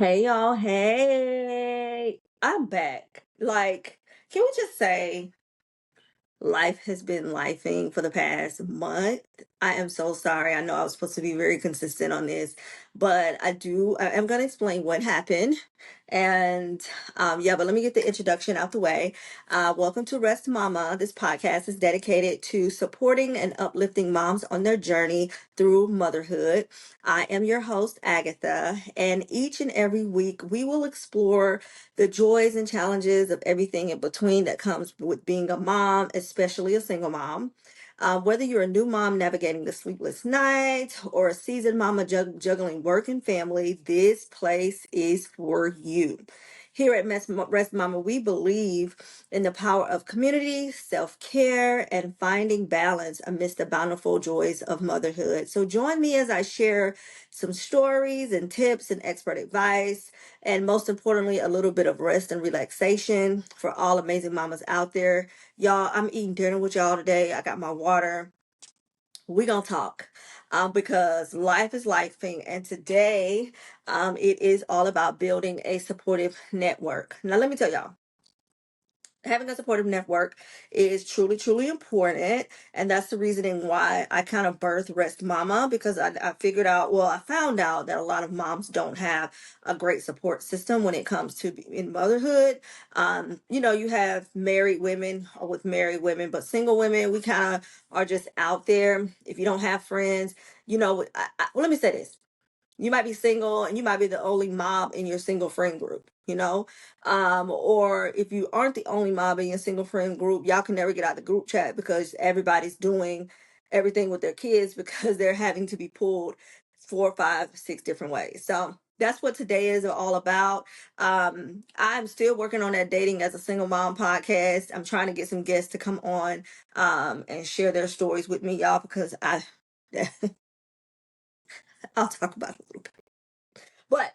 Hey y'all, hey, I'm back. Can we just say life has been lifing for the past month? I am so sorry. I know I was supposed to be very consistent on this, but I am going to explain what happened. And yeah, but let me get the introduction out the way. Welcome to Rest Mama. This podcast is dedicated to supporting and uplifting moms on their journey through motherhood. I am your host, Agatha, and each and every week we will explore the joys and challenges of everything in between that comes with being a mom, especially a single mom. Whether you're a new mom navigating the sleepless night or a seasoned mama juggling work and family, this place is for you. Here at Rest Mama, we believe in the power of community, self care, and finding balance amidst the bountiful joys of motherhood. So, join me as I share some stories and tips and expert advice, and most importantly, a little bit of rest and relaxation for all amazing mamas out there. Y'all, I'm eating dinner with y'all today. I got my water. We gonna talk because life is lifing, and today it is all about building a supportive network. Now, let me tell y'all, having a supportive network is truly, truly important. And that's the reasoning why I kind of birthed Rest Mama, because I figured out, well, I found out that a lot of moms don't have a great support system when it comes to in motherhood. You have married women or with married women, but single women, we kind of are just out there. If you don't have friends, well, let me say this. You might be single and you might be the only mom in your single friend group. Or if you aren't the only mom in your single friend group, y'all can never get out the group chat because everybody's doing everything with their kids because they're having to be pulled 4, 5, 6 different ways. So that's what today is all about. I'm still working on that dating as a single mom podcast. I'm trying to get some guests to come on and share their stories with me, y'all, because I'll talk about it a little bit. But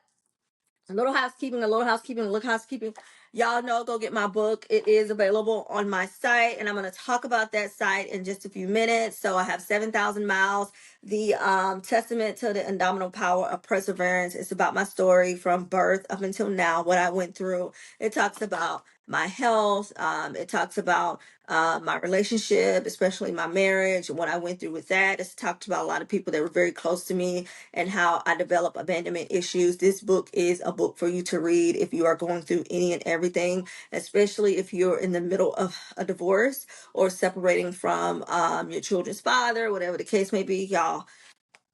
a little housekeeping. Y'all know, go get my book. It is available on my site, and I'm going to talk about that site in just a few minutes. So I have 7,000 miles, the testament to the indomitable power of perseverance. It's about my story from birth up until now, what I went through. It talks about my health. It talks about my relationship, especially my marriage, and what I went through with that. It's talked about a lot of people that were very close to me and how I develop abandonment issues. This book is a book for you to read if you are going through any and everything, especially if you're in the middle of a divorce or separating from your children's father, whatever the case may be. Y'all,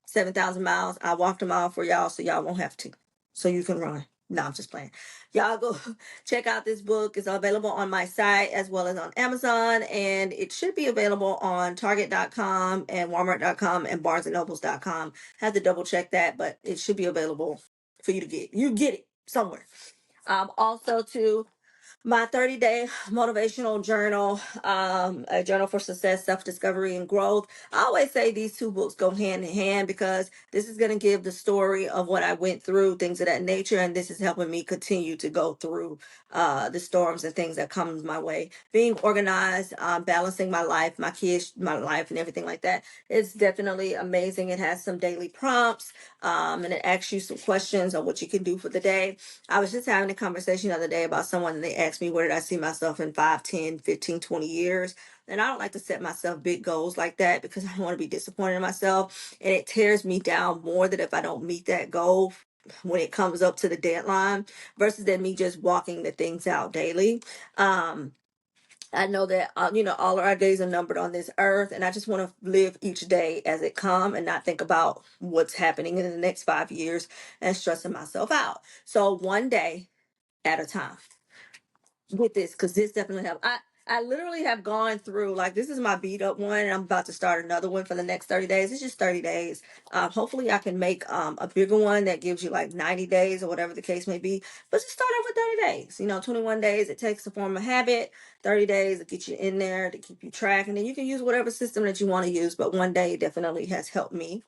7,000 miles. I walked a mile for y'all so y'all won't have to. So you can run. No, I'm just playing. Y'all go check out this book. It's available on my site as well as on Amazon, and it should be available on Target.com and Walmart.com and BarnesandNobles.com. Have to double check that, but it should be available for you to get. You get it somewhere. Also, to my 30-day motivational journal, a journal for success, self-discovery, and growth. I always say these two books go hand in hand because this is going to give the story of what I went through, things of that nature, and this is helping me continue to go through the storms and things that come my way. Being organized, balancing my life, my kids, my life, and everything like that. It's definitely amazing. It has some daily prompts, and it asks you some questions on what you can do for the day. I was just having a conversation the other day about someone, and they asked me where did I see myself in 5, 10, 15, 20 years. And I don't like to set myself big goals like that because I don't want to be disappointed in myself. And it tears me down more that if I don't meet that goal when it comes up to the deadline versus than me just walking the things out daily. Um, I know that all of our days are numbered on this earth, and I just want to live each day as it come and not think about what's happening in the next 5 years and stressing myself out. So one day at a time with this, because this definitely helped. I literally have gone through, like, this is my beat up one, and I'm about to start another one for the next 30 days. It's just 30 days. Hopefully I can make a bigger one that gives you like 90 days or whatever the case may be. But just start out with 30 days. 21 days it takes to form a habit, 30 days to get you in there to keep you track. And then you can use whatever system that you want to use. But one day definitely has helped me.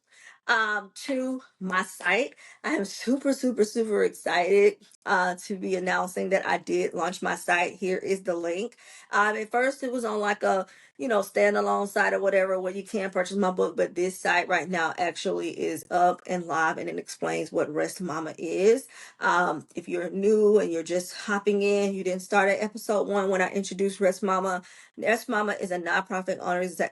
To my site. I am super, super, super excited to be announcing that I did launch my site. Here is the link. At first, it was on like a standalone site or whatever where you can purchase my book. But this site right now actually is up and live, and it explains what Rest Mama is. If you're new and you're just hopping in, you didn't start at episode 1 when I introduced Rest Mama. Rest Mama is a nonprofit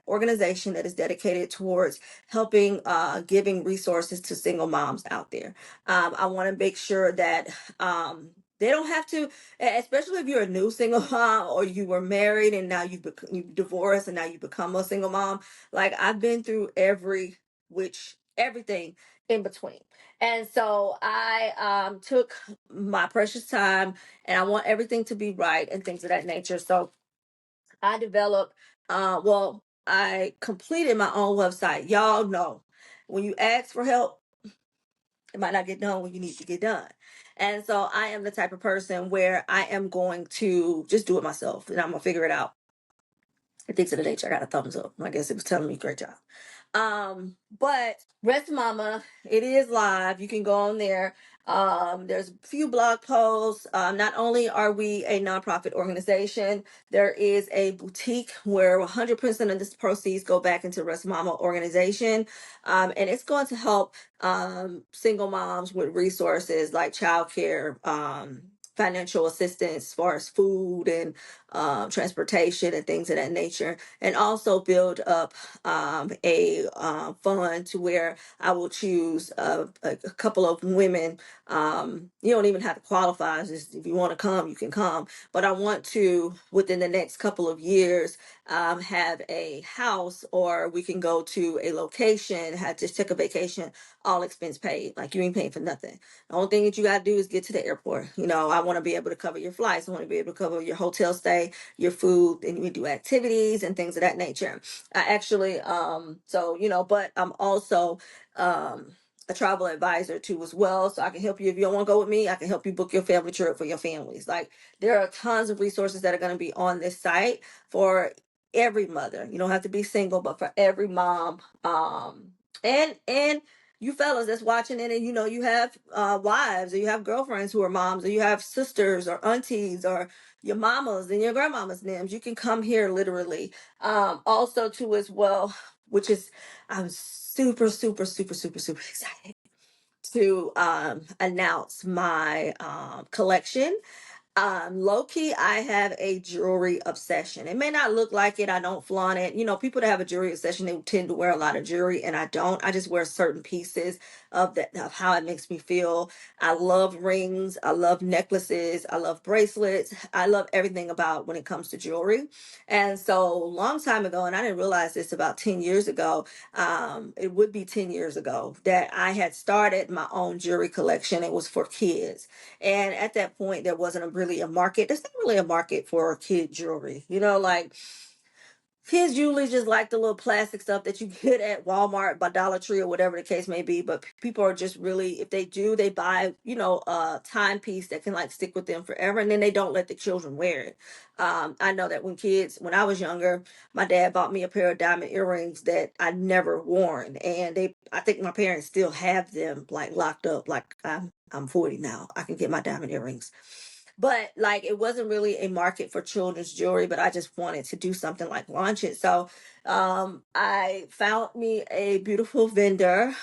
organization that is dedicated towards helping, giving resources to single moms out there. I want to make sure that they don't have to, especially if you're a new single mom or you were married and now you've divorced and now you become a single mom. Like, I've been through everything in between. And so I took my precious time, and I want everything to be right and things of that nature. So I developed, I completed my own website. Y'all know when you ask for help, it might not get done when you need to get done. And so I am the type of person where I am going to just do it myself, and I'm gonna figure it out. I think to the nature I got a thumbs up. I guess it was telling me great job. But Rest Mama, it is live. You can go on there. There's a few blog posts. Not only are we a nonprofit organization, there is a boutique where 100% of the proceeds go back into Rest Mama organization. And it's going to help single moms with resources like childcare, financial assistance as far as food and transportation and things of that nature, and also build up a fund to where I will choose a couple of women. You don't even have to qualify. Just if you want to come, you can come. But I want to, within the next couple of years, have a house, or we can go to a location, just take a vacation, all expense paid. Like, you ain't paying for nothing. The only thing that you got to do is get to the airport. I want to be able to cover your flights. I want to be able to cover your hotel stay, your food, and we do activities and things of that nature. I actually, but I'm also a travel advisor too as well. So I can help you if you don't want to go with me. I can help you book your family trip for your families. Like, there are tons of resources that are going to be on this site for every mother. You don't have to be single, but for every mom. And you fellas that's watching it, and you have wives, or you have girlfriends who are moms, or you have sisters or aunties, or your mamas and your grandmamas names. You can come here literally. Also too as well, which is, I'm super, super, super, super, super excited to announce my collection. Low key, I have a jewelry obsession. It may not look like it. I don't flaunt it. People that have a jewelry obsession, they tend to wear a lot of jewelry, and I don't. I just wear certain pieces of how it makes me feel. I love rings. I love necklaces. I love bracelets. I love everything about when it comes to jewelry. And so, long time ago, and I didn't realize this about 10 years ago, it would be 10 years ago, that I had started my own jewelry collection. It was for kids. And at that point, there wasn't really a market. There's not really a market for kid jewelry. Like, kids usually just like the little plastic stuff that you get at Walmart, by Dollar Tree, or whatever the case may be. But people are just really, if they do, they buy, a timepiece that can like stick with them forever, and then they don't let the children wear it. I know that when I was younger, my dad bought me a pair of diamond earrings that I never worn, and I think my parents still have them like locked up. Like, I'm 40 now, I can get my diamond earrings. But like, it wasn't really a market for children's jewelry, but I just wanted to do something like launch it. So I found me a beautiful vendor,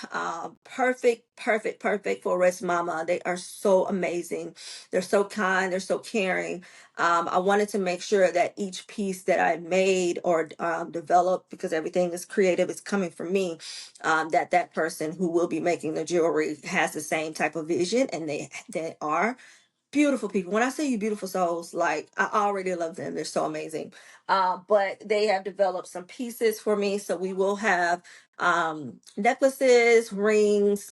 perfect, perfect, perfect for Rest Mama. They are so amazing. They're so kind. They're so caring. I wanted to make sure that each piece that I made or developed, because everything is creative, is coming from me, that person who will be making the jewelry has the same type of vision, and they are beautiful people. When I say you beautiful souls, like, I already love them. They're so amazing. But they have developed some pieces for me. So we will have necklaces, rings,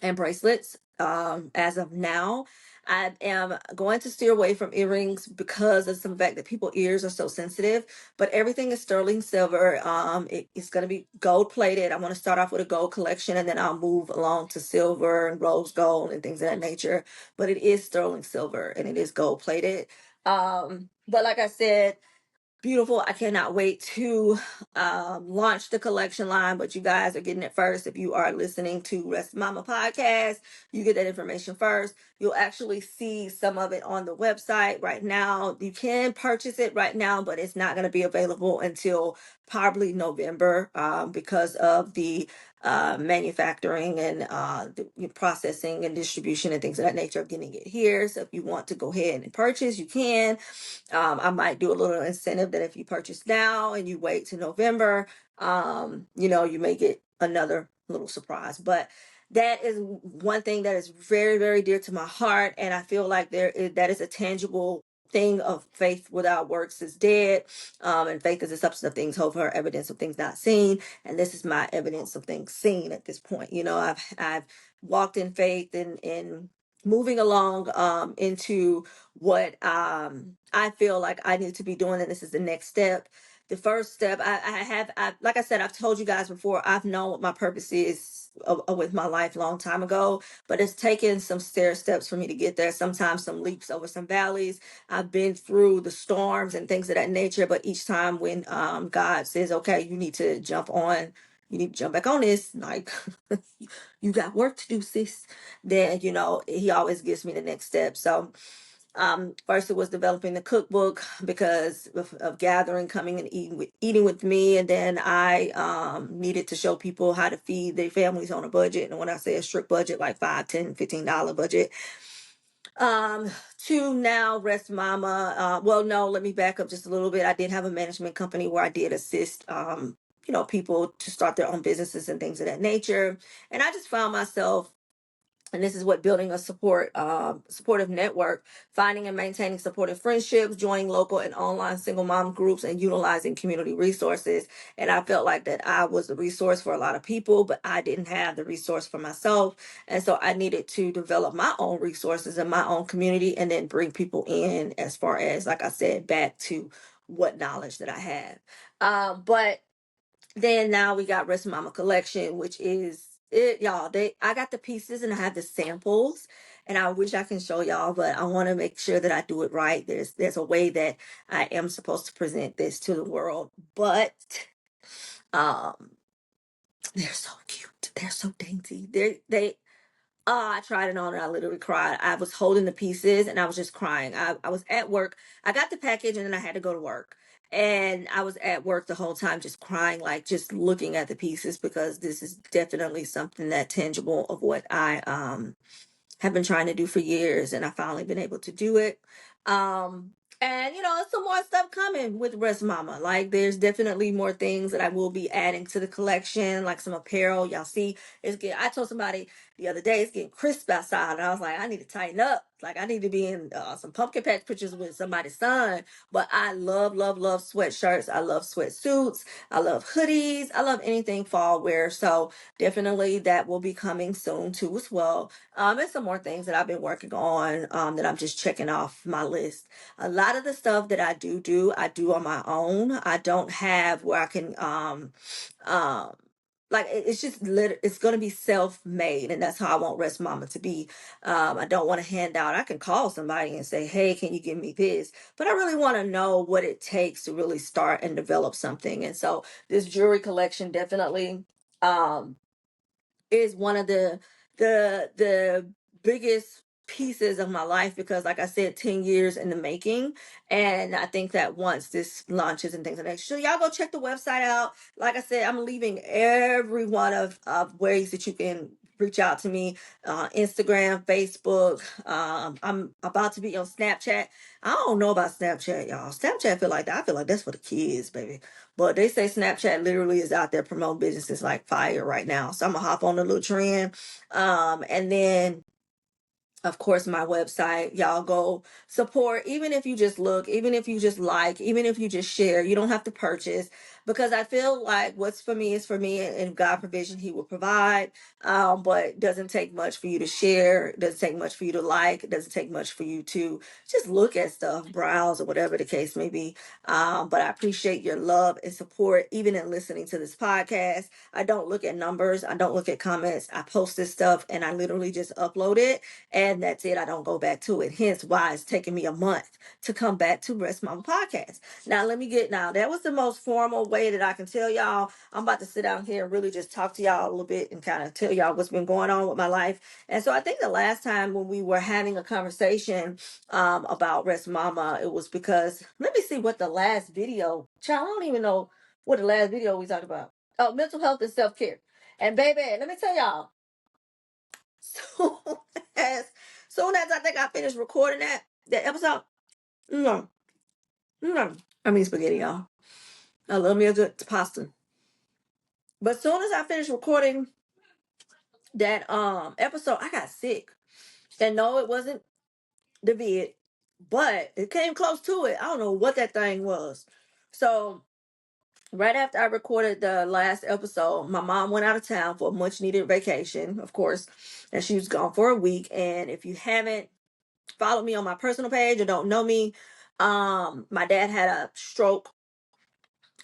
and bracelets. As of now, I am going to steer away from earrings because of some fact that people's ears are so sensitive. But everything is sterling silver. It's going to be gold plated. I want to start off with a gold collection, and then I'll move along to silver and rose gold and things of that nature. But it is sterling silver, and it is gold plated. But like I said, beautiful. I cannot wait to launch the collection line, but you guys are getting it first. If you are listening to Rest Mama podcast, you get that information first. You'll actually see some of it on the website right now. You can purchase it right now, but it's not going to be available until probably November, because of the manufacturing and the processing and distribution and things of that nature of getting it here. So if you want to go ahead and purchase, you can. I might do a little incentive that if you purchase now and you wait to November, you may get another little surprise. But that is one thing that is very, very dear to my heart. And I feel like that is a tangible thing of faith without works is dead. And faith is the substance of things hoped for, evidence of things not seen. And this is my evidence of things seen at this point. I've walked in faith and moving along into what I feel like I need to be doing, and this is the next step. The first step, like I said, I've told you guys before, I've known what my purpose is with my life long time ago, but it's taken some stair steps for me to get there. Sometimes some leaps over some valleys. I've been through the storms and things of that nature, but each time when God says, okay, you need to jump back on this, like you got work to do, sis, then he always gives me the next step. So first it was developing the cookbook because of gathering, coming and eating with me, and then I needed to show people how to feed their families on a budget. And when I say a strict budget, like $5, $10, $15 budget. To now Rest Mama. Well, no, let me back up just a little bit. I did have a management company where I did assist people to start their own businesses and things of that nature. And I just found myself, and this is what building a supportive network, finding and maintaining supportive friendships, joining local and online single mom groups, and utilizing community resources. And I felt like that I was the resource for a lot of people, but I didn't have the resource for myself. And so I needed to develop my own resources in my own community and then bring people in, as far as, like I said, back to what knowledge that I have. But then now we got Rest Mama Collection, which is it, y'all. I got the pieces and I have the samples, and I wish I can show y'all, but I want to make sure that I do it right. There's a way that I am supposed to present this to the world, but um, they're so cute. They're so dainty. They Oh, I tried it on and I literally cried. I was holding the pieces and I was just crying. I was at work. I got the package and then I had to go to work. And I was at work the whole time just crying, like just looking at the pieces, because this is definitely something that tangible of what I have been trying to do for years, and I finally been able to do it. Um, and some more stuff coming with Rest Mama. Like there's definitely more things that I will be adding to the collection, like some apparel. Y'all see, I told somebody the other day it's getting crisp outside, and I was like, I need to tighten up. Like I need to be in some pumpkin patch pictures with somebody's son. But I love, love, love sweatshirts. I love sweatsuits. I love hoodies. I love anything fall wear. So definitely that will be coming soon too as well. And some more things that I've been working on, that I'm just checking off my list. A lot of the stuff that I do on my own. I don't have where I can um like it's just it's going to be self-made, and that's how I want Rest Mama to be. I don't want to hand out. I can call somebody and say, hey, can you give me this? But I really want to know what it takes to really start and develop something. And so this jewelry collection definitely um is one of the biggest pieces of my life, because like I said, 10 years in the making. And I think that once this launches and things like that, so y'all go check the website out. Like I said, I'm leaving every one of ways that you can reach out to me: Instagram, Facebook. I'm about to be on Snapchat. I don't know about Snapchat, y'all. Snapchat feel like that. I feel like that's for the kids, baby. But they say Snapchat literally is out there promoting businesses like fire right now. So I'm gonna hop on the little trend. And then of course my website, y'all go support, even if you just look, even if you just like, even if you just share. You don't have to purchase, because I feel like what's for me is for me, and God provision, he will provide. But it doesn't take much for you to share. It doesn't take much for you to like. It doesn't take much for you to just look at stuff, browse, or whatever the case may be. But I appreciate your love and support even in listening to this podcast. I don't look at numbers, I don't look at comments. I post this stuff and I literally just upload it, and and that's it. I don't go back to it. Hence why it's taking me a month to come back to Rest Mama Podcast. Now, that was the most formal way that I can tell y'all. I'm about to sit down here and really just talk to y'all a little bit and kind of tell y'all what's been going on with my life. And so I think the last time when we were having a conversation about Rest Mama, it was because, let me see what the last video, child, I don't even know what the last video we talked about. Oh, mental health and self-care. And baby, let me tell y'all, soon as soon as I think I finished recording that episode, no, no, I mean spaghetti, y'all. I love me a good pasta. But soon as I finished recording that episode, I got sick. And no, it wasn't the vid, but it came close to it. I don't know what that thing was. So right after I recorded the last episode, my mom went out of town for a much needed vacation, of course, and she was gone for a week. And if you haven't followed me on my personal page or don't know me, my dad had a stroke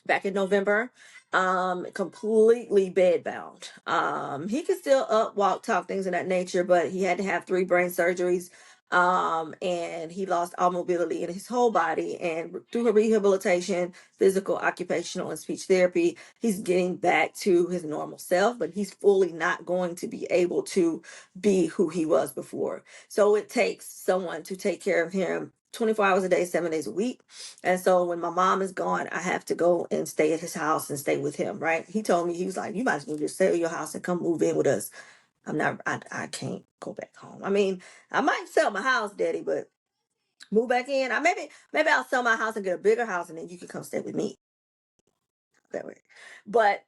back in November, completely bedbound. He could still up, walk, talk, things of that nature, but he had to have 3 brain surgeries. And he lost all mobility in his whole body. And through her rehabilitation, physical, occupational, and speech therapy, he's getting back to his normal self, but he's fully not going to be able to be who he was before. So it takes someone to take care of him 24 hours a day, 7 days a week. And so when my mom is gone, I have to go and stay at his house and stay with him, right? He told me, he was like, you might as well just sell your house and come move in with us. I can't go back home. I mean, I might sell my house, Daddy, but move back in. Maybe I'll sell my house and get a bigger house and then you can come stay with me that way. But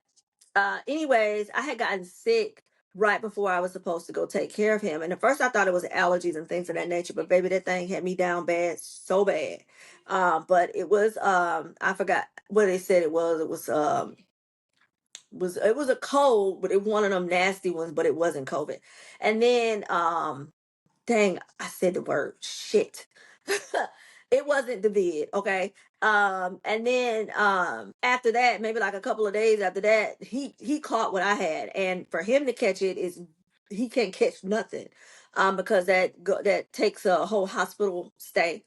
anyways, I had gotten sick right before I was supposed to go take care of him. And at first I thought it was allergies and things of that nature, but baby, that thing had me down bad, so bad. But it was I forgot what they said it was. It was a cold, but it one of them nasty ones, but it wasn't COVID. And then dang, I said the word shit. It wasn't the vid, okay? And then after that, maybe like a couple of days after that, he caught what I had. And for him to catch it is he can't catch nothing. Because that takes a whole hospital stay.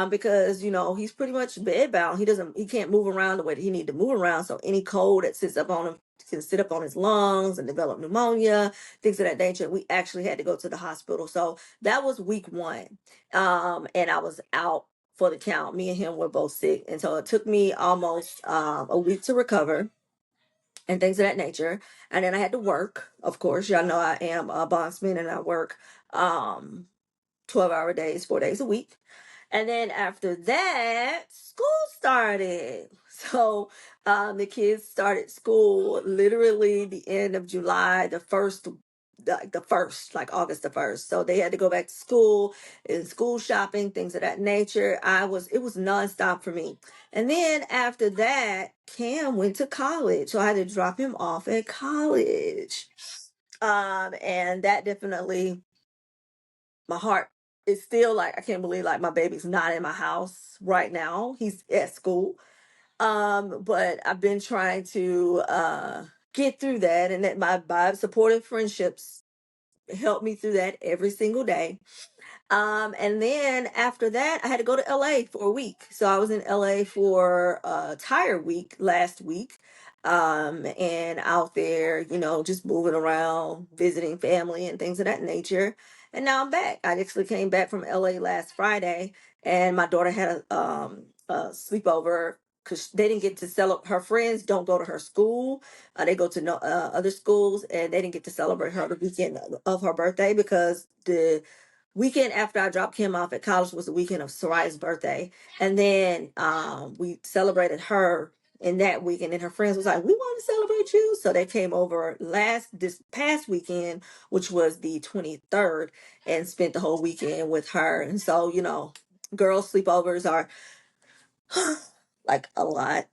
Because he's pretty much bedbound. He can't move around the way that he need to move around. So any cold that sits up on him can sit up on his lungs and develop pneumonia, things of that nature. We actually had to go to the hospital. So that was week 1. And I was out for the count. Me and him were both sick. And so it took me almost a week to recover and things of that nature. And then I had to work. Of course, y'all know I am a bondsman and I work 12-hour days, 4 days a week. And then after that, school started. So the kids started school literally the end of July, like August the 1st. So they had to go back to school and school shopping, things of that nature. It was nonstop for me. And then after that, Cam went to college. So I had to drop him off at college. And that definitely, my heart is still like, I can't believe like my baby's not in my house right now. He's at school. But I've been trying to get through that, and that my supportive friendships help me through that every single day. And then after that, I had to go to LA for a week. So I was in LA for Tire Week last week. And out there, just moving around, visiting family and things of that nature. And now I'm back. I actually came back from LA last Friday, and my daughter had a sleepover because they didn't get to celebrate. Her friends don't go to her school. They go to no other schools, and they didn't get to celebrate her the weekend of her birthday because the weekend after I dropped Kim off at college was the weekend of Soraya's birthday. And then we celebrated her in that weekend, and her friends was like, we want to celebrate you. So they came over this past weekend, which was the 23rd, and spent the whole weekend with her. And so, girls sleepovers are like a lot.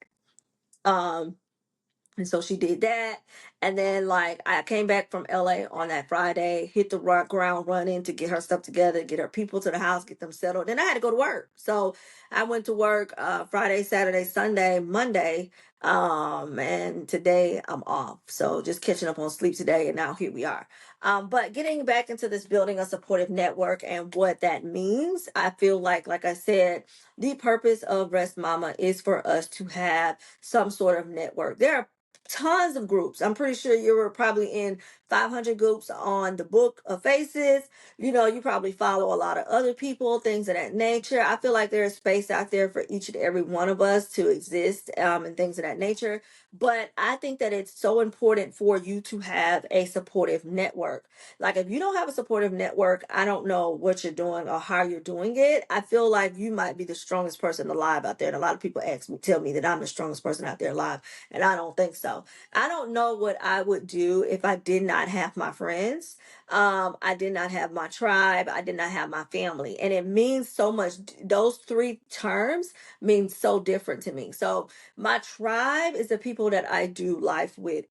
And so she did that. And then like I came back from LA on that Friday, hit the ground running to get her stuff together, get her people to the house, get them settled. Then I had to go to work. So I went to work Friday, Saturday, Sunday, Monday. And today I'm off. So just catching up on sleep today, and now here we are. But getting back into this building a supportive network and what that means, I feel like I said, the purpose of Rest Mama is for us to have some sort of network. There are tons of groups. I'm pretty sure you were probably in 500 groups on the Book of Faces. You know, you probably follow a lot of other people, things of that nature. I feel like there's space out there for each and every one of us to exist, and things of that nature. But I think that it's so important for you to have a supportive network. Like, if you don't have a supportive network, I don't know what you're doing or how you're doing it. I feel like you might be the strongest person alive out there. And a lot of people tell me that I'm the strongest person out there alive, and I don't think so. I don't know what I would do if I did not have my friends. I did not have my tribe. I did not have my family. And it means so much. Those three terms mean so different to me. So my tribe is the people that I do life with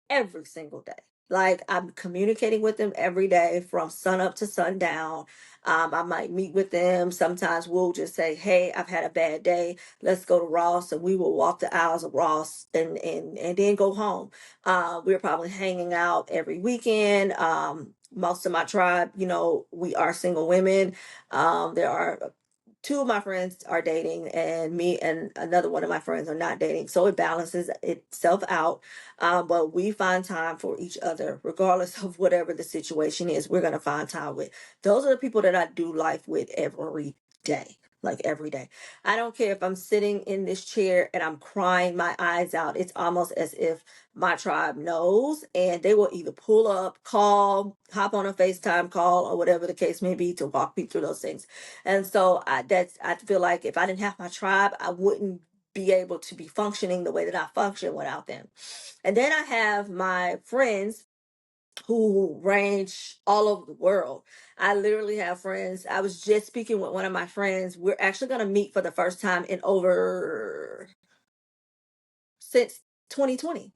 every single day. Like, I'm communicating with them every day from sun up to sundown. I might meet with them. Sometimes we'll just say, "Hey, I've had a bad day. Let's go to Ross," and we will walk the aisles of Ross and then go home. We're probably hanging out every weekend. Most of my tribe, we are single women. There are two of my friends are dating, and me and another one of my friends are not dating. So it balances itself out. But we find time for each other, regardless of whatever the situation is. We're gonna find time with. Those are the people that I do life with every day. Like, every day. I don't care if I'm sitting in this chair and I'm crying my eyes out. It's almost as if my tribe knows, and they will either pull up, call, hop on a FaceTime call, or whatever the case may be, to walk me through those things. And so I feel like if I didn't have my tribe, I wouldn't be able to be functioning the way that I function without them. And then I have my friends who range all over the world. I literally have friends. I was just speaking with one of my friends. We're actually going to meet for the first time in over since 2020.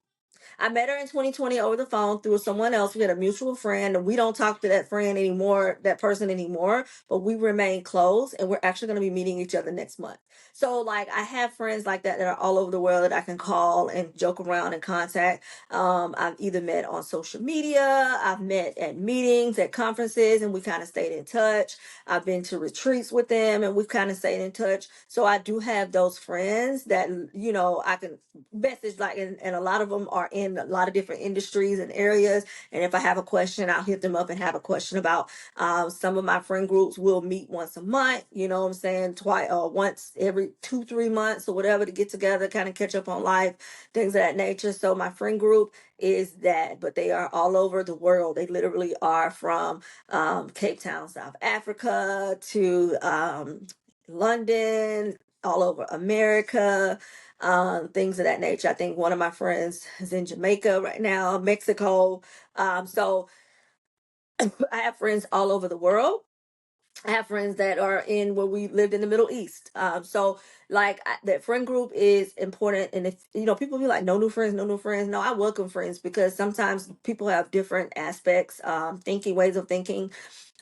I met her in 2020 over the phone through someone else. We had a mutual friend, and we don't talk to that friend anymore, that person anymore, but we remain close, and we're actually going to be meeting each other next month. So, like, I have friends like that that are all over the world that I can call and joke around and contact. I've either met on social media, I've met at meetings, at conferences, and we kind of stayed in touch. I've been to retreats with them, and we've kind of stayed in touch. So I do have those friends that, I can message, like, and a lot of them are in a lot of different industries and areas. And if I have a question, I'll hit them up and have a question about. Some of my friend groups will meet once a month, you know what I'm saying, twice or once every 2-3 months or whatever, to get together, kind of catch up on life, things of that nature. So my friend group is that, but they are all over the world. They literally are from Cape Town, South Africa, to London, all over America, things of that nature. I think one of my friends is in Jamaica right now, Mexico. So I have friends all over the world. I have friends that are in where we lived in the Middle East. So, like, that friend group is important. And if people be like, "No new friends, no new friends." No, I welcome friends, because sometimes people have different aspects, thinking ways of thinking,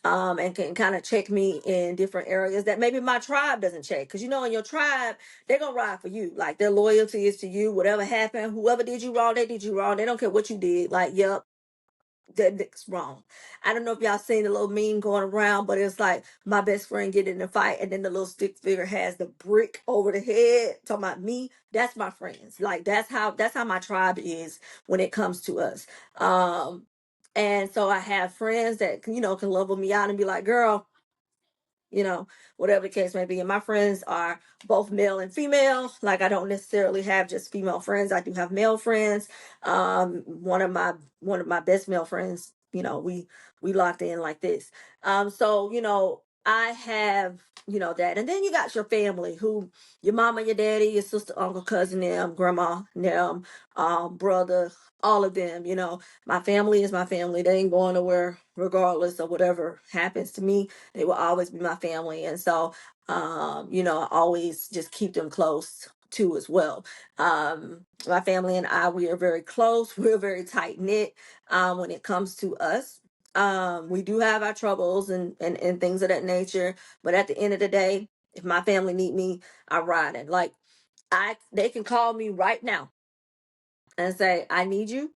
and can kind of check me in different areas that maybe my tribe doesn't check. Because, in your tribe, they're going to ride for you. Like, their loyalty is to you. Whatever happened, whoever did you wrong, they did you wrong. They don't care what you did. Like, yep, that's wrong. I don't know if y'all seen the little meme going around, but it's like my best friend get in a fight, and then the little stick figure has the brick over the head. Talking about me, that's my friends. Like, that's how my tribe is when it comes to us. And so I have friends that can level me out and be like, "Girl, you know, whatever the case may be." And my friends are both male and female. Like, I don't necessarily have just female friends. I do have male friends. One of my best male friends, we locked in like this. So, I have, that. And then you got your family, who your mama, your daddy, your sister, uncle, cousin, them, grandma, them, brother, all of them. My family is my family. They ain't going nowhere regardless of whatever happens to me. They will always be my family. And so, I always just keep them close too as well. My family and I, we are very close. We're very tight knit when it comes to us. We do have our troubles and things of that nature. But at the end of the day, if my family need me, I ride it. Like, they can call me right now. and say, I need you.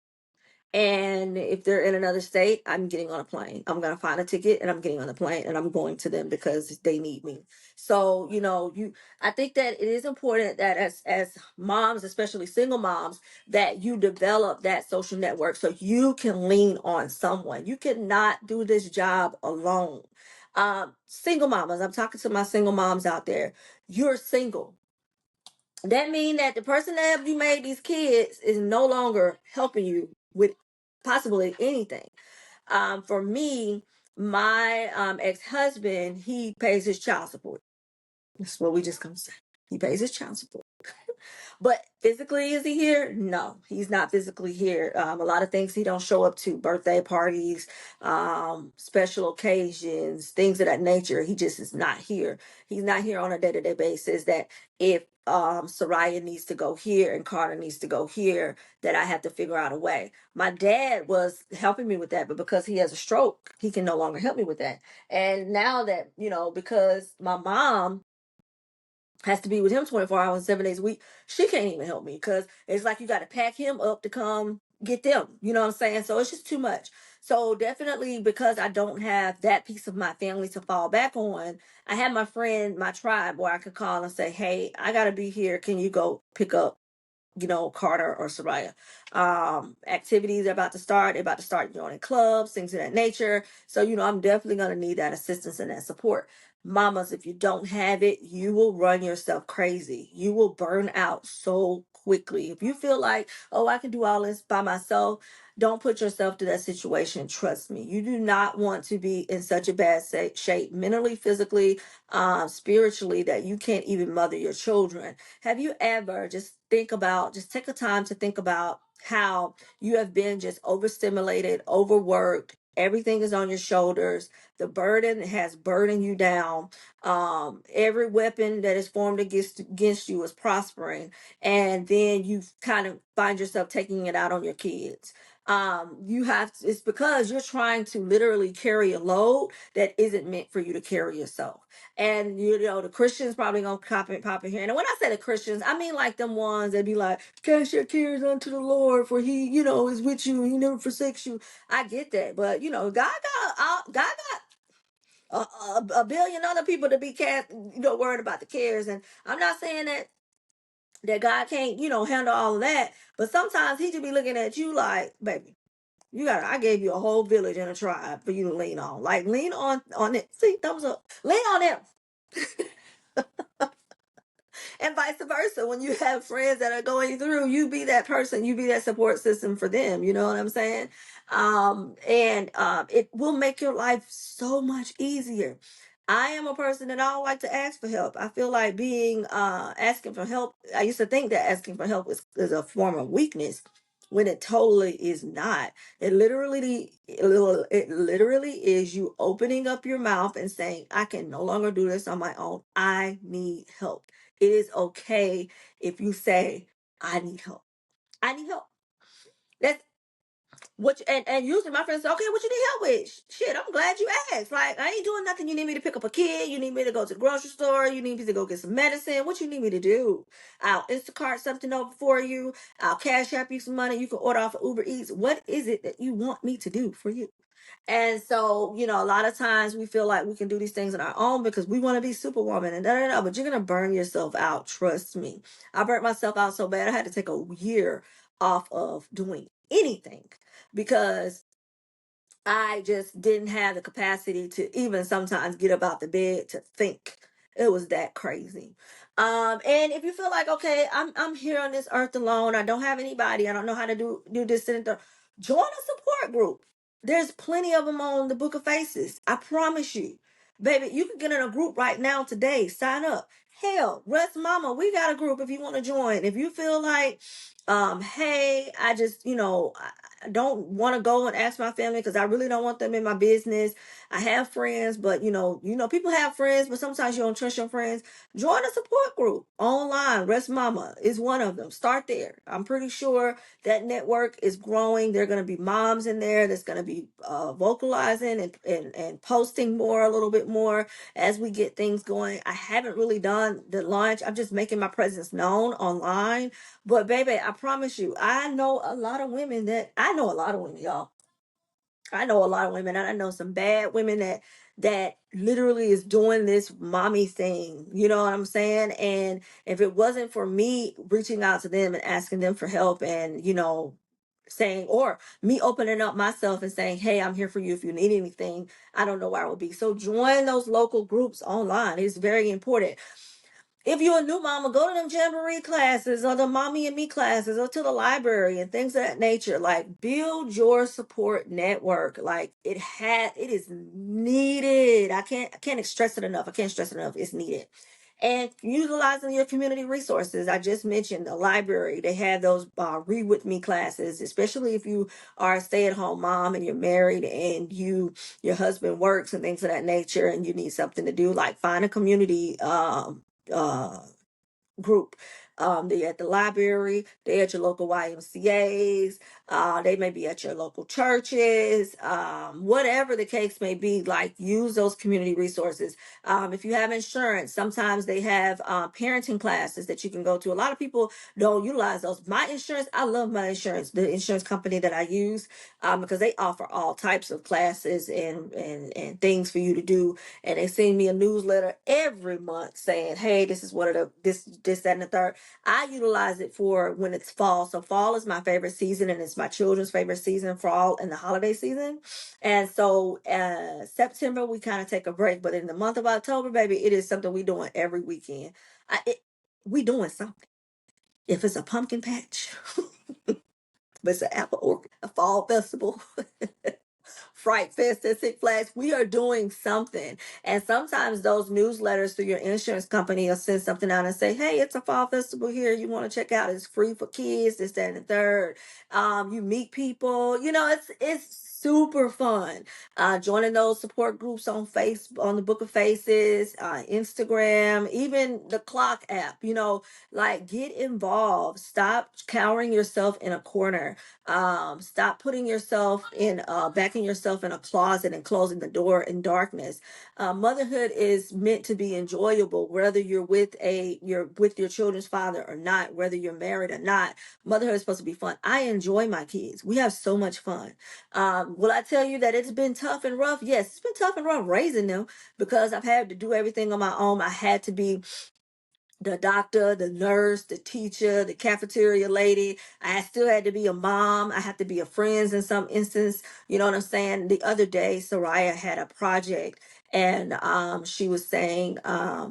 And if they're in another state, I'm getting on a plane. I'm going to find a ticket and I'm getting on a plane and I'm going to them because they need me. So, I think that it is important that as moms, especially single moms, that you develop that social network so you can lean on someone. You cannot do this job alone. Single mamas, I'm talking to my single moms out there. You're single. That mean that the person that you made these kids is no longer helping you with possibly anything. For me, my ex-husband, he pays his child support. That's what we just gonna say. He pays his child support. But physically, is he here? No, he's not physically here. A lot of things he don't show up to, birthday parties, special occasions, things of that nature. He just is not here. He's not here on a day-to-day basis. That if Soraya needs to go here and Carter needs to go here, that I have to figure out a way. My dad was helping me with that, but because he has a stroke, he can no longer help me with that. And now that, because my mom has to be with him 24 hours, 7 days a week, she can't even help me because it's like you got to pack him up to come get them. You know what I'm saying? So it's just too much. So definitely, because I don't have that piece of my family to fall back on, I have my friend, my tribe, where I could call and say, hey, I got to be here. Can you go pick up Carter or Soraya? Activities are about to start. They're about to start joining clubs, things of that nature. So, I'm definitely going to need that assistance and that support. Mamas, if you don't have it, you will run yourself crazy. You will burn out so quickly. If you feel like, oh, I can do all this by myself, don't put yourself to that situation. Trust me. You do not want to be in such a bad shape, mentally, physically, spiritually, that you can't even mother your children. Have you ever just take a time to think about how you have been just overstimulated, overworked, everything is on your shoulders, the burden has burdened you down, every weapon that is formed against you is prospering, and then you kind of find yourself taking it out on your kids. It's because you're trying to literally carry a load that isn't meant for you to carry yourself. And the Christians probably gonna pop in here. And when I say the Christians, I mean like them ones that be like, cast your cares unto the Lord, for he, is with you, he never forsakes you. I get that. But God got a billion other people to be worried about the cares. And I'm not saying that God can't, handle all of that. But sometimes he just be looking at you like, baby, I gave you a whole village and a tribe for you to lean on. Like, lean on it. See, thumbs up. Lean on them. And vice versa. When you have friends that are going through, you be that person, you be that support system for them. You know what I'm saying? And it will make your life so much easier. I am a person that I don't like to ask for help. I feel like being asking for help. I used to think that asking for help is a form of weakness, when it totally is not. It literally is you opening up your mouth and saying, I can no longer do this on my own. I need help. It is okay if you say, I need help. I need help. That's and usually my friends say, okay, what you need help with? Shit, I'm glad you asked. Like, I ain't doing nothing. You need me to pick up a kid. You need me to go to the grocery store. You need me to go get some medicine. What you need me to do? I'll Instacart something over for you. I'll Cash App you some money. You can order off of Uber Eats. What is it that you want me to do for you? And so, a lot of times we feel like we can do these things on our own because we want to be superwoman and da da da. But you're gonna burn yourself out. Trust me. I burnt myself out so bad I had to take a year off of doing anything because I just didn't have the capacity to even sometimes get up out the bed to think. It was that crazy. And if you feel like, okay, I'm here on this earth alone, I don't have anybody, I don't know how to do this and that, join a support group. There's plenty of them on the Book of Faces. I promise you. Baby, you can get in a group right now today. Sign up. Hell, Rest Mama, we got a group if you want to join. If you feel like, hey, I just, I don't want to go and ask my family because I really don't want them in my business. I have friends, but people have friends, but sometimes you don't trust your friends. Join a support group online. Rest Mama is one of them. Start there. I'm pretty sure that network is growing. There are going to be moms in there that's going to be vocalizing and posting more, a little bit more as we get things going. I haven't really done on the launch. I'm just making my presence known online. But baby, I promise you, I know a lot of women that I know a lot of women, y'all. I know a lot of women, and I know some bad women that literally is doing this mommy thing. You know what I'm saying? And if it wasn't for me reaching out to them and asking them for help, and saying, or me opening up myself and saying, "Hey, I'm here for you if you need anything," I don't know where I would be. So join those local groups online. It's very important. If you're a new mama, go to them jamboree classes or the mommy and me classes or to the library and things of that nature. Like, build your support network. Like, it is needed. I can't stress it enough. I can't stress it enough. It's needed. And utilizing your community resources. I just mentioned the library. They have those read with me classes, especially if you are a stay-at-home mom and you're married and your husband works and things of that nature, and you need something to do. Like, find a community uh group. They're at the library, they're at your local YMCAs, they may be at your local churches, whatever the case may be. Like, use those community resources. If you have insurance, sometimes they have parenting classes that you can go to. A lot of people don't utilize those. My insurance, I love my insurance, the insurance company that I use, because they offer all types of classes and things for you to do, and they send me a newsletter every month saying, "Hey, this is one of the this that and the third." I utilize it for when it's fall. So fall is my favorite season, and it's my children's favorite season, fall and the holiday season. And so September we kind of take a break, but in the month of October, baby, it is something we doing every weekend. We doing something. If it's a pumpkin patch, if it's an apple orchard, a fall festival, Fright Fest at Six Flags. We are doing something. And sometimes those newsletters through your insurance company will send something out and say, "Hey, it's a fall festival here. You want to check out. It's free for kids, this, that, and the third." You meet people. It's super fun. Joining those support groups on on the Book of Faces, Instagram, even the Clock app. Like, get involved. Stop cowering yourself in a corner. Stop putting yourself in backing yourself in a closet and closing the door in darkness. Motherhood is meant to be enjoyable, whether you're with your children's father or not, whether you're married or not. Motherhood is supposed to be fun. I enjoy my kids. We have so much fun. Will I tell you that it's been tough and rough? Yes, it's been tough and rough raising them, because I've had to do everything on my own. I had to be the doctor, the nurse, the teacher, the cafeteria lady. I still had to be a mom. I had to be a friend in some instance. You know what I'm saying? The other day, Soraya had a project, and she was saying, I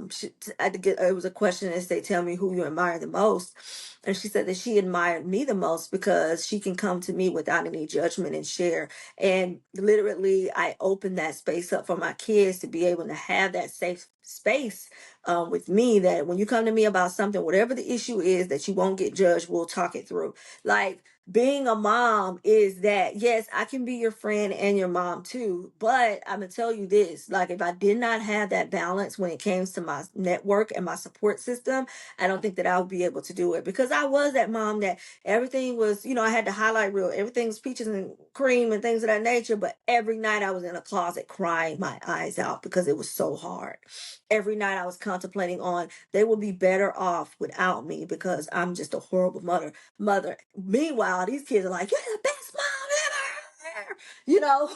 had to get, it was a question that said, "Tell me who you admire the most." And she said that she admired me the most because she can come to me without any judgment and share. And literally, I opened that space up for my kids to be able to have that safe space with me, that when you come to me about something, whatever the issue is, that you won't get judged, we'll talk it through. Like, being a mom is that, yes, I can be your friend and your mom too, but I'm gonna tell you this, like, if I did not have that balance when it comes to my network and my support system, I don't think that I would be able to do it, because I was that mom that everything was, I had to highlight reel, everything's peaches and cream and things of that nature, but every night I was in a closet crying my eyes out because it was so hard. Every night I was contemplating on, they will be better off without me because I'm just a horrible mother. Meanwhile, these kids are like, "You're the best mom ever." You know?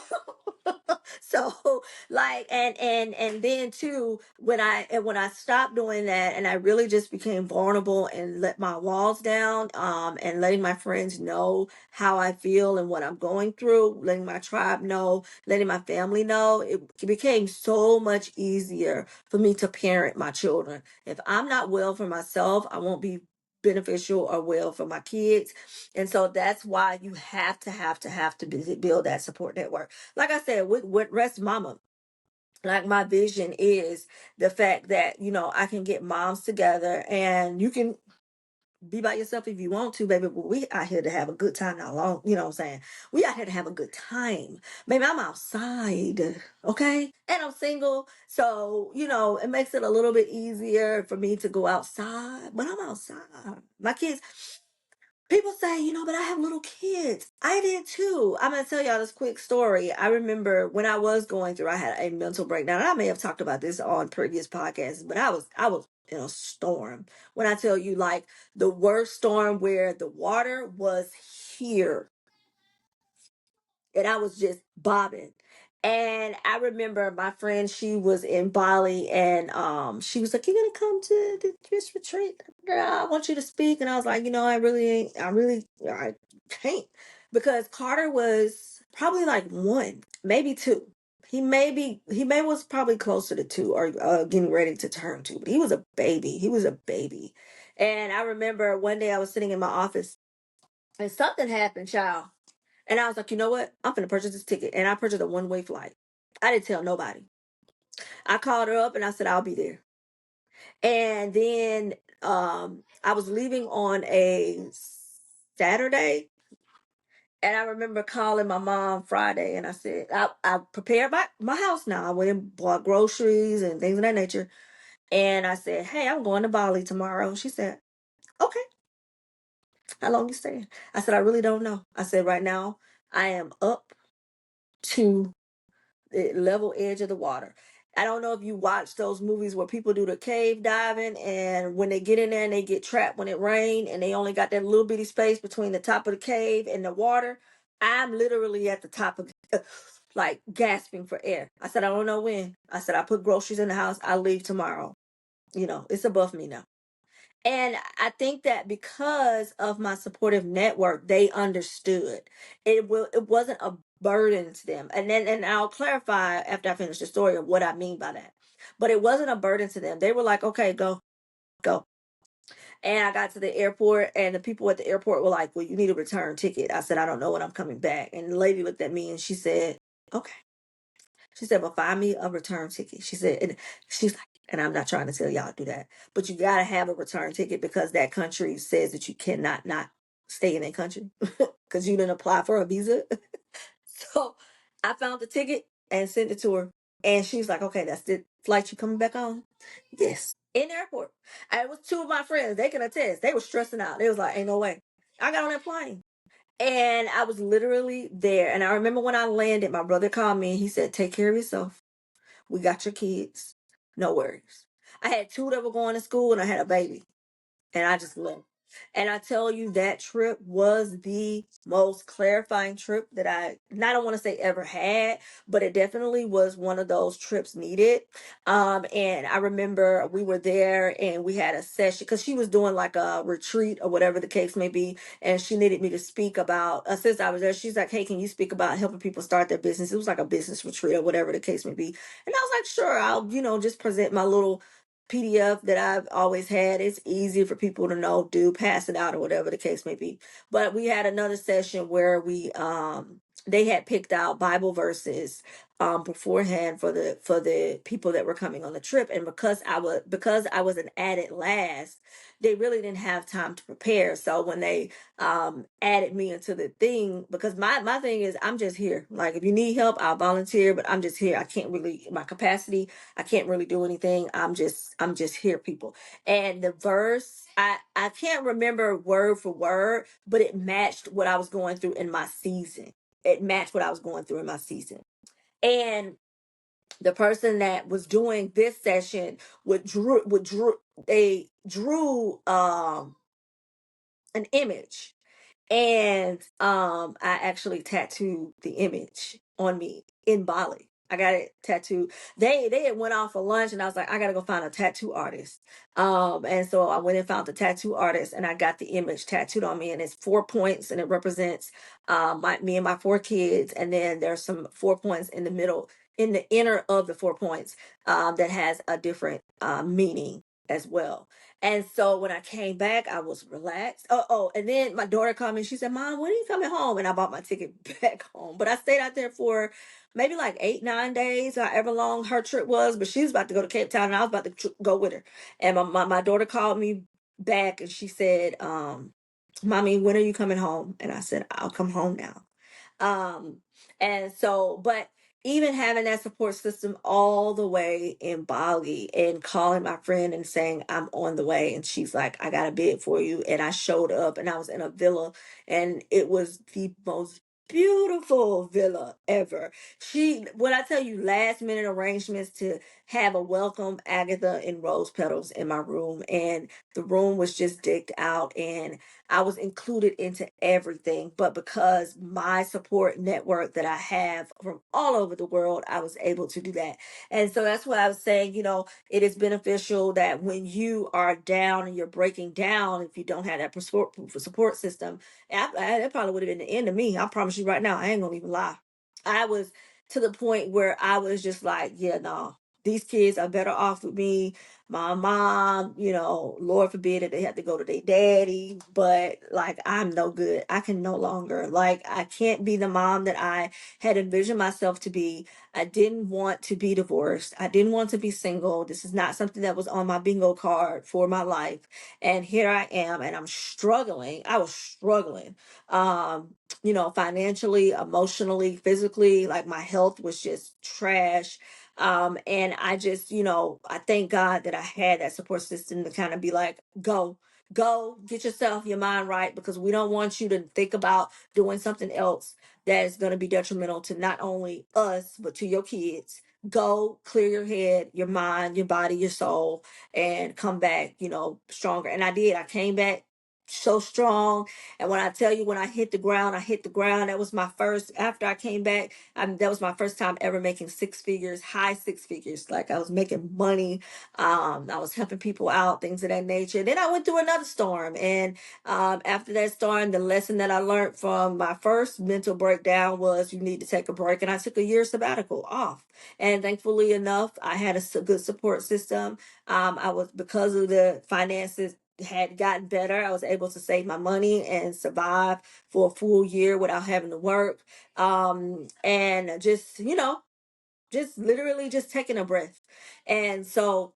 So, like, and then too, when I stopped doing that and I really just became vulnerable and let my walls down, and letting my friends know how I feel and what I'm going through, letting my tribe know, letting my family know, it became so much easier for me to parent my children. If I'm not well for myself, I won't be beneficial or well for my kids. And so that's why you have to build that support network. Like I said, with Rest Mama, like, my vision is the fact that, I can get moms together, and you can be by yourself if you want to, baby, but we out here to have a good time, not long, you know what I'm saying? We out here to have a good time. Maybe I'm outside, okay? And I'm single, so, it makes it a little bit easier for me to go outside, but I'm outside. My kids, people say, but I have little kids. I did too. I'm gonna tell y'all this quick story. I remember when I was going through, I had a mental breakdown. I may have talked about this on previous podcasts, but I was in a storm. When I tell you, like, the worst storm where the water was here and I was just bobbing. And I remember my friend, she was in Bali, and she was like, "You're gonna come to this retreat? I want you to speak." And I was like, I really ain't, I can't, because Carter was probably like one, maybe two. He may was probably closer to two, or getting ready to turn two, but he was a baby. He was a baby. And I remember one day I was sitting in my office and something happened, child. And I was like, you know what? I'm gonna purchase this ticket. And I purchased a one-way flight. I didn't tell nobody. I called her up and I said, I'll be there. And then I was leaving on a Saturday. And I remember calling my mom Friday, and I said, I prepared my house now. I went and bought groceries and things of that nature. And I said, hey, I'm going to Bali tomorrow. She said, okay, how long you staying? I said, I really don't know. I said, right now, I am up to the level edge of the water. I don't know if you watch those movies where people do the cave diving, and when they get in there and they get trapped when it rains and they only got that little bitty space between the top of the cave and the water. I'm literally at the top of like gasping for air. I said, I don't know when. I said, I put groceries in the house. I leave tomorrow. It's above me now. And I think that because of my supportive network, they understood. It wasn't a burden to them. And I'll clarify after I finish the story of what I mean by that. But it wasn't a burden to them. They were like, okay, go, go. And I got to the airport, and the people at the airport were like, well, you need a return ticket. I said, I don't know when I'm coming back. And the lady looked at me and she said, okay. She said, well, find me a return ticket. She said, and she's like, and I'm not trying to tell y'all to do that, but you got to have a return ticket because that country says that you cannot not stay in that country because you didn't apply for a visa. So I found the ticket and sent it to her. And she was like, okay, that's the flight you coming back on? Yes. In the airport. And it was two of my friends. They can attest. They were stressing out. They was like, ain't no way. I got on that plane. And I was literally there. And I remember when I landed, my brother called me and he said, take care of yourself. We got your kids. No worries. I had two that were going to school and I had a baby. And I just left. And I tell you, that trip was the most clarifying trip that I don't want to say ever had, but it definitely was one of those trips needed. And I remember we were there and we had a session because she was doing like a retreat or whatever the case may be. And she needed me to speak about, since I was there, she's like, hey, can you speak about helping people start their business? It was like a business retreat or whatever the case may be. And I was like, sure, I'll, just present my little PDF that I've always had. It's easy for people to know, do, pass it out or whatever the case may be. But we had another session where they had picked out Bible verses beforehand for the people that were coming on the trip. And because I was an added last, they really didn't have time to prepare. So when they added me into the thing, because my thing is I'm just here. Like, if you need help, I'll volunteer, but I'm just here. I can't really, my capacity, I can't really do anything. I'm just here, people. And the verse, I can't remember word for word, but it matched what I was going through in my season. It matched what I was going through in my season. And the person that was doing this session they drew an image, and I actually tattooed the image on me in Bali. I got it tattooed. They had went off for lunch, and I was like, I gotta go find a tattoo artist. And so I went and found the tattoo artist, and I got the image tattooed on me, and it's 4 points, and it represents me and my four kids, and then there's some 4 points in the middle, in the inner of the 4 points, that has a different meaning as well. And so when I came back, I was relaxed. And then my daughter called me and she said, Mom, when are you coming home? And I bought my ticket back home. But I stayed out there for maybe like 8, 9 days, however long her trip was. But she was about to go to Cape Town and I was about to go with her. And my daughter called me back and she said, Mommy, when are you coming home? And I said, I'll come home now. Um, and so, but even having that support system all the way in Bali and calling my friend and saying, I'm on the way. And she's like, I got a bid for you. And I showed up and I was in a villa and it was the most beautiful villa ever. When I tell you, last minute arrangements to have a welcome Agatha and rose petals in my room, and the room was just decked out, and I was included into everything. But because my support network that I have from all over the world, I was able to do that. And so that's what I was saying, it is beneficial that when you are down and you're breaking down, if you don't have that support system, that probably would have been the end of me. I promise you right now, I ain't gonna even lie. I was to the point where I was just like, yeah, no, these kids are better off with me. My mom, Lord forbid that they have to go to their daddy, but like I'm no good. I can no longer, like, I can't be the mom that I had envisioned myself to be. I didn't want to be divorced. I didn't want to be single. This is not something that was on my bingo card for my life. And here I am, and I'm struggling. I was struggling, financially, emotionally, physically. Like my health was just trash. And I just, I thank God that I had that support system to kind of be like, go, get yourself, your mind right, because we don't want you to think about doing something else that is going to be detrimental to not only us, but to your kids. Go clear your head, your mind, your body, your soul, and come back, stronger. And I did. I came back so strong. And when I tell you, when I hit the ground, I hit the ground. That was my first, after I came back, that was my first time ever making six figures, high six figures. Like I was making money. I was helping people out, things of that nature. Then I went through another storm. And after that storm, the lesson that I learned from my first mental breakdown was you need to take a break. And I took a year sabbatical off. And thankfully enough, I had a good support system. I was, because of the finances had gotten better, I was able to save my money and survive for a full year without having to work. And just literally just taking a breath. And so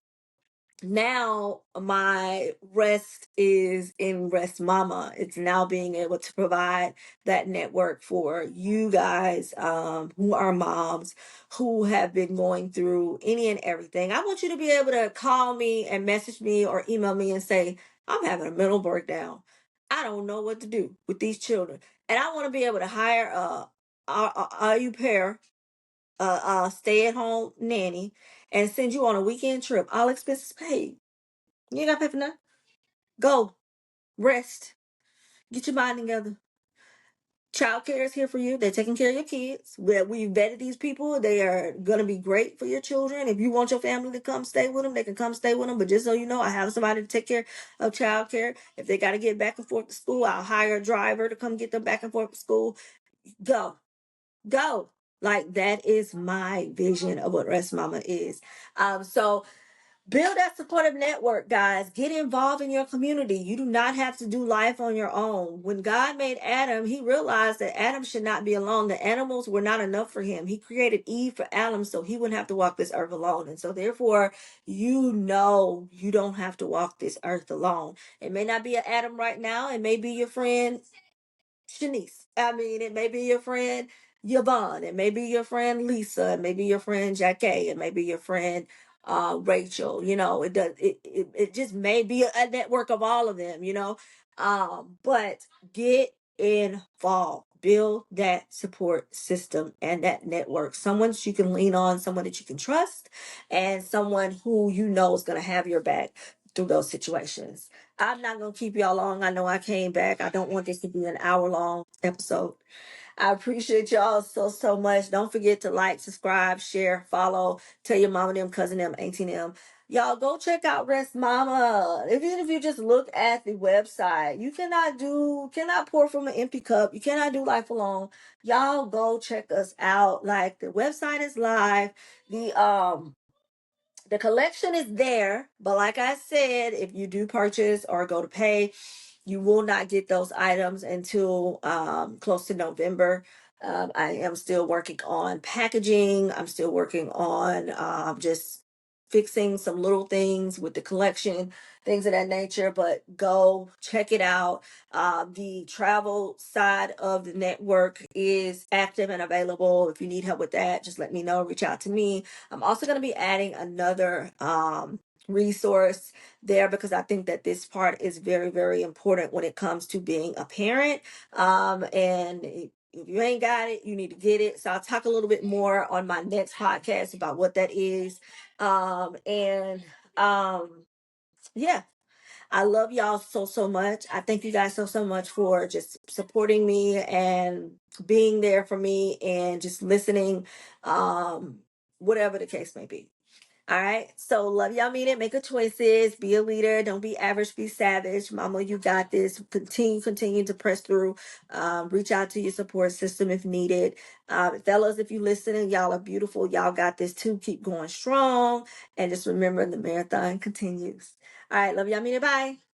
now my rest is in Rest Mama. It's now being able to provide that network for you guys, who are moms, who have been going through any and everything. I want you to be able to call me and message me or email me and say, I'm having a mental breakdown. I don't know what to do with these children. And I want to be able to hire a you pair, stay at home nanny, and send you on a weekend trip, all expenses paid. You ain't got to pay for nothing. Go, rest, get your mind together. Child care is here for you. They're taking care of your kids. We've vetted these people. They are going to be great for your children. If you want your family to come stay with them, they can come stay with them. But just so you know, I have somebody to take care of child care. If they got to get back and forth to school, I'll hire a driver to come get them back and forth to school. Go, go. Like that is my vision of what Rest Mama is. So build that supportive network, guys. Get involved in your community. You do not have to do life on your own. When God made Adam, he realized that Adam should not be alone. The animals were not enough for him. He created Eve for Adam so he wouldn't have to walk this earth alone. And so therefore, you don't have to walk this earth alone. It may not be an Adam right now. It may be your friend Shanice. I mean, it may be your friend Yvonne. It may be your friend Lisa. It may be your friend Jackie. It may be your friend Rachel. It does. It just may be a network of all of them. But get involved. Build that support system and that network. Someone that you can lean on, someone that you can trust, and someone who you know is going to have your back through those situations. I'm not going to keep y'all long. I know I came back. I don't want this to be an hour long episode. I appreciate y'all so much. Don't forget to like, subscribe, share, follow, tell your mama them, cousin them, auntie them. Y'all go check out Rest Mama. Even if you just look at the website, you cannot pour from an empty cup. You cannot do life alone. Y'all go check us out. Like the website is live. The collection is there, but like I said, if you do purchase or go to pay, you will not get those items until close to November. I am still working on packaging. I'm still working on just fixing some little things with the collection, things of that nature. But go check it out. The travel side of the network is active and available. If you need help with that, just let me know. Reach out to me. I'm also going to be adding another resource there because I think that this part is very, very important when it comes to being a parent. And If you ain't got it, you need to get it. So I'll talk a little bit more on my next podcast about what that is. And yeah, I love y'all so much. I thank you guys so much for just supporting me and being there for me and just listening, whatever the case may be. All right. So love y'all, mean it. Make a choices. Be a leader. Don't be average. Be savage. Mama, you got this. Continue to press through. Reach out to your support system if needed. Fellas, if you listening, y'all are beautiful. Y'all got this too. Keep going strong. And just remember the marathon continues. All right. Love y'all, mean it. Bye.